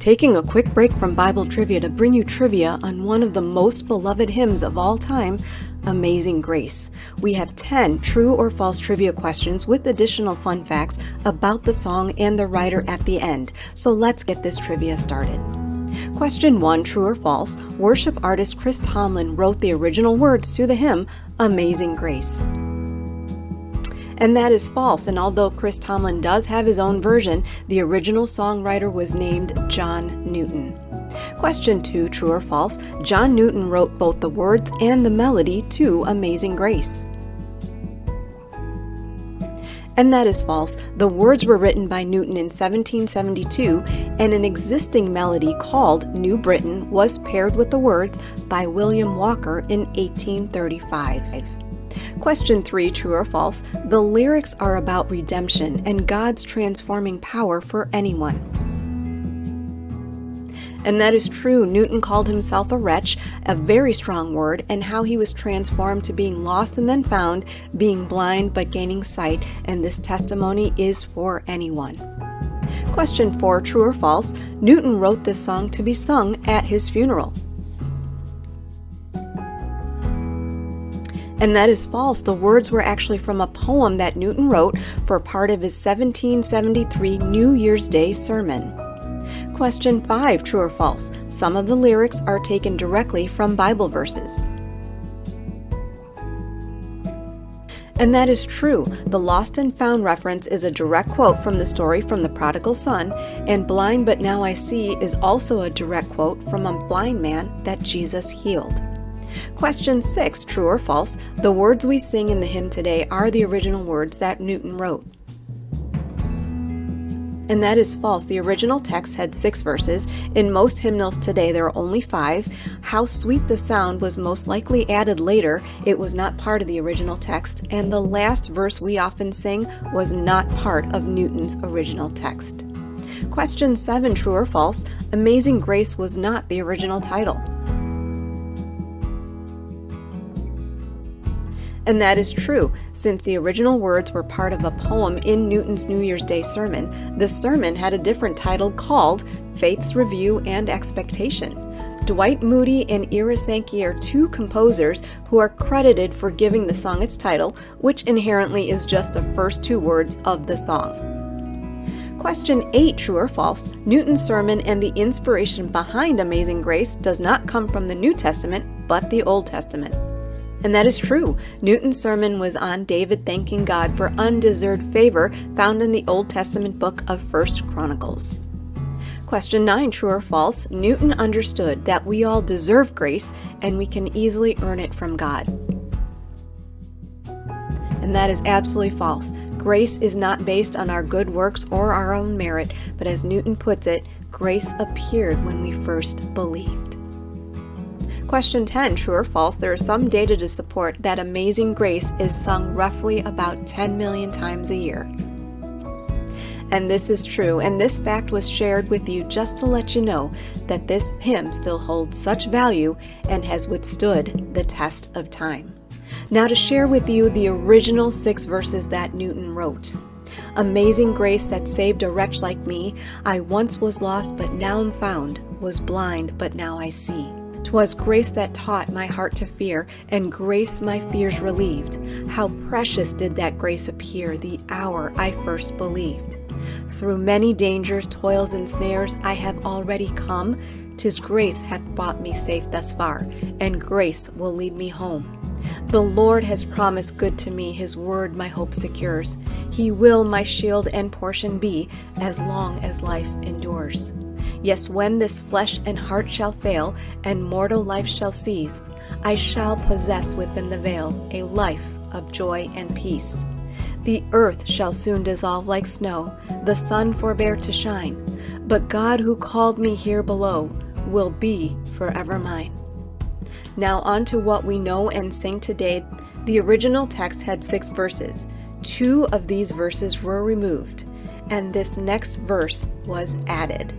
Taking a quick break from Bible trivia to bring you trivia on one of the most beloved hymns of all time, Amazing Grace. We have 10 true or false trivia questions with additional fun facts about the song and the writer at the end. So let's get this trivia started. Question 1, true or false? Worship artist Chris Tomlin wrote the original words to the hymn, Amazing Grace. And that is false, and although Chris Tomlin does have his own version, the original songwriter was named John Newton. Question 2, true or false? John Newton wrote both the words and the melody to Amazing Grace. And that is false. The words were written by Newton in 1772, and an existing melody called New Britain was paired with the words by William Walker in 1835. Question 3, true or false? The lyrics are about redemption and God's transforming power for anyone. And that is true. Newton called himself a wretch, a very strong word, and how he was transformed to being lost and then found, being blind but gaining sight, and this testimony is for anyone. Question 4, true or false? Newton wrote this song to be sung at his funeral. And that is false. The words were actually from a poem that Newton wrote for part of his 1773 New Year's Day sermon. Question 5, true or false? Some of the lyrics are taken directly from Bible verses. And that is true. The lost and found reference is a direct quote from the story from the prodigal son, and blind but now I see is also a direct quote from a blind man that Jesus healed. Question 6, true or false? The words we sing in the hymn today are the original words that Newton wrote. And that is false. The original text had 6 verses. In most hymnals today, there are only 5. How Sweet the Sound was most likely added later. It was not part of the original text. And the last verse we often sing was not part of Newton's original text. Question 7, true or false? Amazing Grace was not the original title. And that is true. Since the original words were part of a poem in Newton's New Year's Day sermon, the sermon had a different title called Faith's Review and Expectation. Dwight Moody and Ira Sankey are 2 composers who are credited for giving the song its title, which inherently is just the first 2 words of the song. Question 8, true or false? Newton's sermon and the inspiration behind Amazing Grace does not come from the New Testament, but the Old Testament. And that is true. Newton's sermon was on David thanking God for undeserved favor found in the Old Testament book of 1 Chronicles. Question 9, true or false? Newton understood that we all deserve grace and we can easily earn it from God. And that is absolutely false. Grace is not based on our good works or our own merit, but as Newton puts it, grace appeared when we first believed. Question 10, true or false? There is some data to support that Amazing Grace is sung roughly about 10 million times a year. And this is true, and this fact was shared with you just to let you know that this hymn still holds such value and has withstood the test of time. Now to share with you the original 6 verses that Newton wrote. Amazing grace that saved a wretch like me. I once was lost, but now am found. Was blind, but now I see. 'Twas grace that taught my heart to fear, and grace my fears relieved. How precious did that grace appear the hour I first believed. Through many dangers, toils, and snares I have already come. 'Tis grace hath brought me safe thus far, and grace will lead me home. The Lord has promised good to me, His word my hope secures. He will my shield and portion be, as long as life endures. Yes, when this flesh and heart shall fail, and mortal life shall cease, I shall possess within the veil a life of joy and peace. The earth shall soon dissolve like snow, the sun forbear to shine, but God who called me here below will be forever mine. Now on to what we know and sing today. The original text had 6 verses. 2 of these verses were removed, and this next verse was added.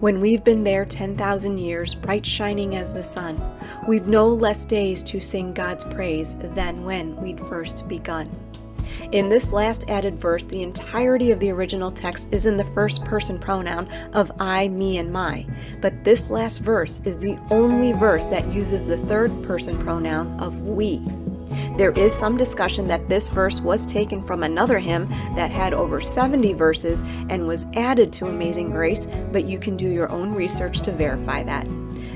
When we've been there 10,000 years, bright shining as the sun, we've no less days to sing God's praise than when we'd first begun. In this last added verse, the entirety of the original text is in the first person pronoun of I, me, and my. But this last verse is the only verse that uses the third person pronoun of we. There is some discussion that this verse was taken from another hymn that had over 70 verses and was added to Amazing Grace, but you can do your own research to verify that.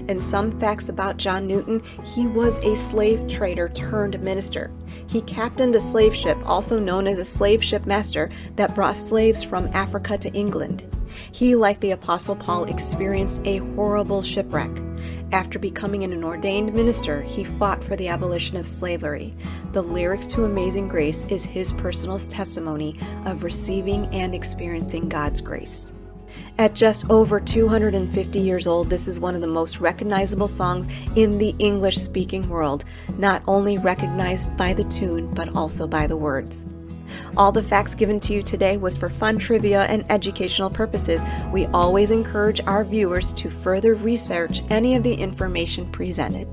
And some facts about John Newton: he was a slave trader turned minister. He captained a slave ship, also known as a slave ship master, that brought slaves from Africa to England. He, like the Apostle Paul, experienced a horrible shipwreck. After becoming an ordained minister, he fought for the abolition of slavery. The lyrics to Amazing Grace is his personal testimony of receiving and experiencing God's grace. At just over 250 years old, this is one of the most recognizable songs in the English-speaking world, not only recognized by the tune, but also by the words. All the facts given to you today was for fun, trivia, and educational purposes. We always encourage our viewers to further research any of the information presented.